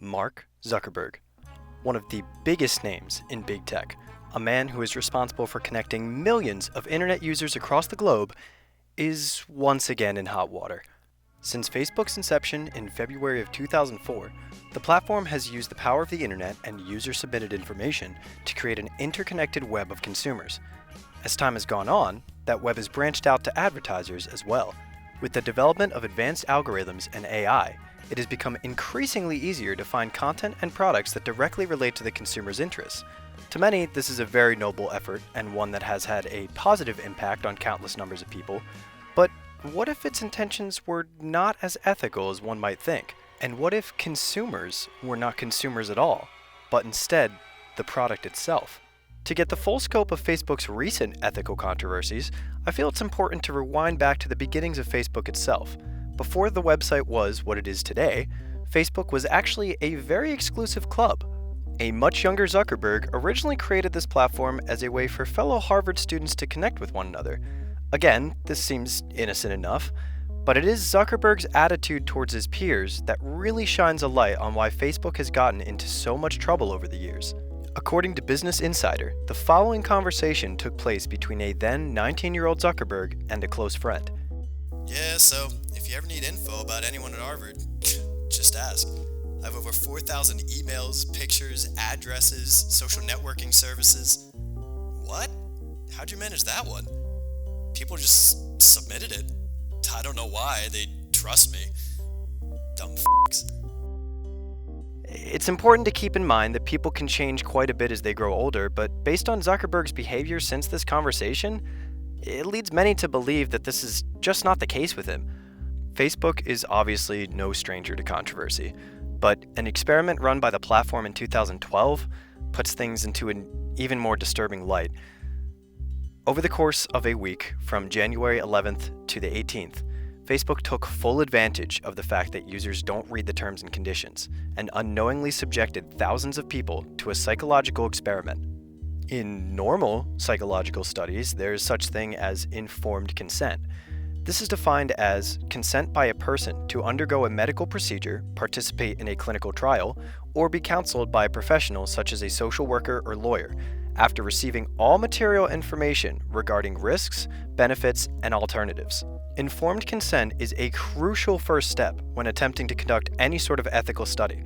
Mark Zuckerberg, one of the biggest names in big tech, a man who is responsible for connecting millions of internet users across the globe, is once again in hot water. Since Facebook's inception in February of 2004, the platform has used the power of the internet and user-submitted information to create an interconnected web of consumers. As time has gone on, that web has branched out to advertisers as well. With the development of advanced algorithms and AI, it has become increasingly easier to find content and products that directly relate to the consumer's interests. To many, this is a very noble effort and one that has had a positive impact on countless numbers of people. But what if its intentions were not as ethical as one might think? And what if consumers were not consumers at all, but instead the product itself? To get the full scope of Facebook's recent ethical controversies, I feel it's important to rewind back to the beginnings of Facebook itself. Before the website was what it is today, Facebook was actually a very exclusive club. A much younger Zuckerberg originally created this platform as a way for fellow Harvard students to connect with one another. Again, this seems innocent enough, but it is Zuckerberg's attitude towards his peers that really shines a light on why Facebook has gotten into so much trouble over the years. According to Business Insider, the following conversation took place between a then 19-year-old Zuckerberg and a close friend. Yeah, so if you ever need info about anyone at Harvard, just ask. I have over 4,000 emails, pictures, addresses, social networking services. What? How'd you manage that one? People just submitted it. I don't know why. They trust me. Dumb f***s. It's important to keep in mind that people can change quite a bit as they grow older, but based on Zuckerberg's behavior since this conversation, it leads many to believe that this is just not the case with him. Facebook is obviously no stranger to controversy, but an experiment run by the platform in 2012 puts things into an even more disturbing light. Over the course of a week, from January 11th to the 18th, Facebook took full advantage of the fact that users don't read the terms and conditions, and unknowingly subjected thousands of people to a psychological experiment. In normal psychological studies, there is such thing as informed consent. This is defined as consent by a person to undergo a medical procedure, participate in a clinical trial, or be counseled by a professional such as a social worker or lawyer, after receiving all material information regarding risks, benefits, and alternatives. Informed consent is a crucial first step when attempting to conduct any sort of ethical study.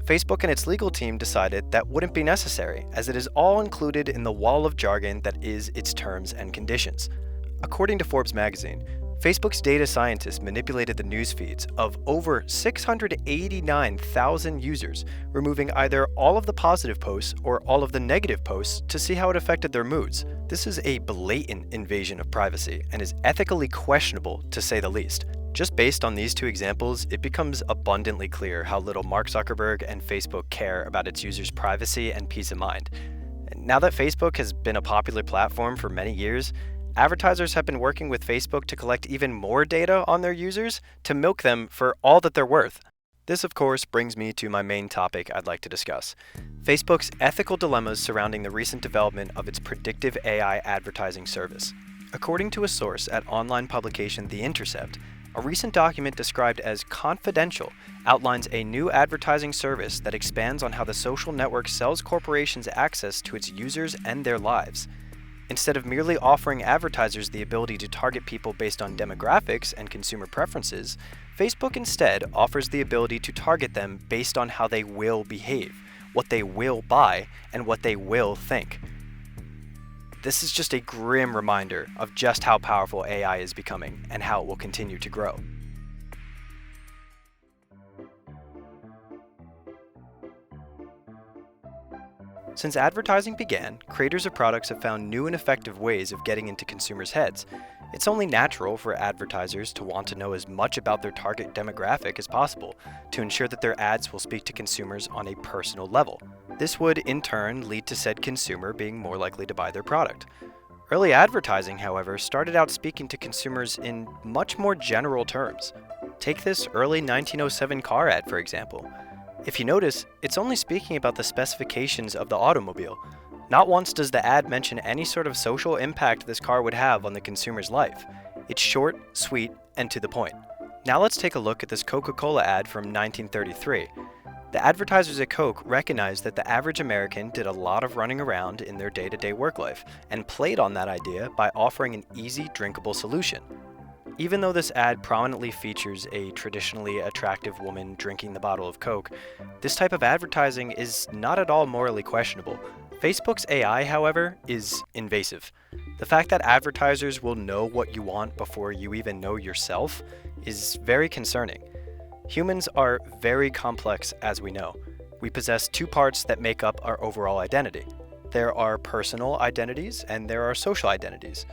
Facebook and its legal team decided that wouldn't be necessary, as it is all included in the wall of jargon that is its terms and conditions. According to Forbes magazine, Facebook's data scientists manipulated the news feeds of over 689,000 users, removing either all of the positive posts or all of the negative posts to see how it affected their moods. This is a blatant invasion of privacy and is ethically questionable, to say the least. Just based on these two examples, it becomes abundantly clear how little Mark Zuckerberg and Facebook care about its users' privacy and peace of mind. Now that Facebook has been a popular platform for many years, advertisers have been working with Facebook to collect even more data on their users to milk them for all that they're worth. This, of course, brings me to my main topic I'd like to discuss: Facebook's ethical dilemmas surrounding the recent development of its predictive AI advertising service. According to a source at online publication The Intercept, a recent document described as confidential outlines a new advertising service that expands on how the social network sells corporations access to its users and their lives. Instead of merely offering advertisers the ability to target people based on demographics and consumer preferences, Facebook instead offers the ability to target them based on how they will behave, what they will buy, and what they will think. This is just a grim reminder of just how powerful AI is becoming and how it will continue to grow. Since advertising began, creators of products have found new and effective ways of getting into consumers' heads. It's only natural for advertisers to want to know as much about their target demographic as possible to ensure that their ads will speak to consumers on a personal level. This would, in turn, lead to said consumer being more likely to buy their product. Early advertising, however, started out speaking to consumers in much more general terms. Take this early 1907 car ad, for example. If you notice, it's only speaking about the specifications of the automobile. Not once does the ad mention any sort of social impact this car would have on the consumer's life. It's short, sweet, and to the point. Now let's take a look at this Coca-Cola ad from 1933. The advertisers at Coke recognized that the average American did a lot of running around in their day-to-day work life and played on that idea by offering an easy, drinkable solution. Even though this ad prominently features a traditionally attractive woman drinking the bottle of Coke, this type of advertising is not at all morally questionable. Facebook's AI, however, is invasive. The fact that advertisers will know what you want before you even know yourself is very concerning. Humans are very complex, as we know. We possess two parts that make up our overall identity. There are personal identities and there are social identities.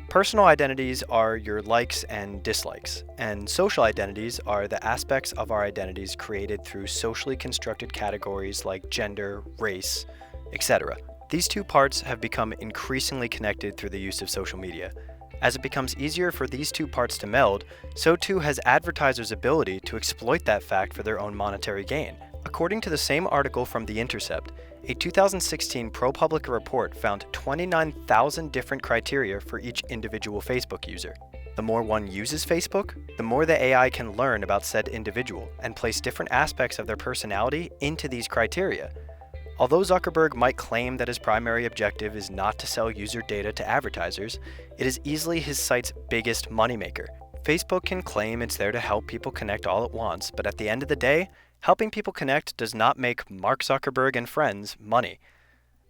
Personal identities are your likes and dislikes, and social identities are the aspects of our identities created through socially constructed categories like gender, race, etc. These two parts have become increasingly connected through the use of social media. As it becomes easier for these two parts to meld, so too has advertisers' ability to exploit that fact for their own monetary gain. According to the same article from The Intercept, a 2016 ProPublica report found 29,000 different criteria for each individual Facebook user. The more one uses Facebook, the more the AI can learn about said individual and place different aspects of their personality into these criteria. Although Zuckerberg might claim that his primary objective is not to sell user data to advertisers, it is easily his site's biggest moneymaker. Facebook can claim it's there to help people connect all at once, but at the end of the day, helping people connect does not make Mark Zuckerberg and friends money.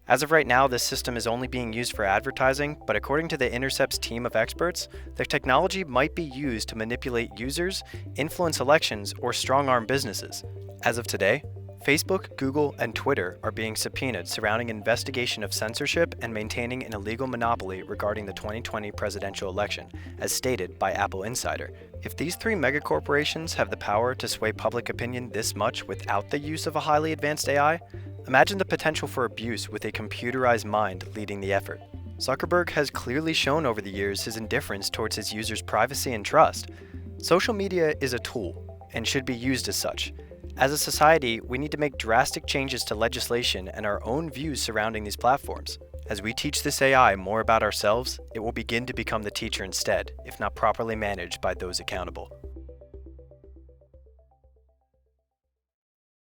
As of right now, this system is only being used for advertising, but according to The Intercept's team of experts, the technology might be used to manipulate users, influence elections, or strong-arm businesses. As of today, Facebook, Google, and Twitter are being subpoenaed surrounding an investigation of censorship and maintaining an illegal monopoly regarding the 2020 presidential election, as stated by Apple Insider. If these three megacorporations have the power to sway public opinion this much without the use of a highly advanced AI, imagine the potential for abuse with a computerized mind leading the effort. Zuckerberg has clearly shown over the years his indifference towards his users' privacy and trust. Social media is a tool and should be used as such. As a society, we need to make drastic changes to legislation and our own views surrounding these platforms. As we teach this AI more about ourselves, it will begin to become the teacher instead, if not properly managed by those accountable.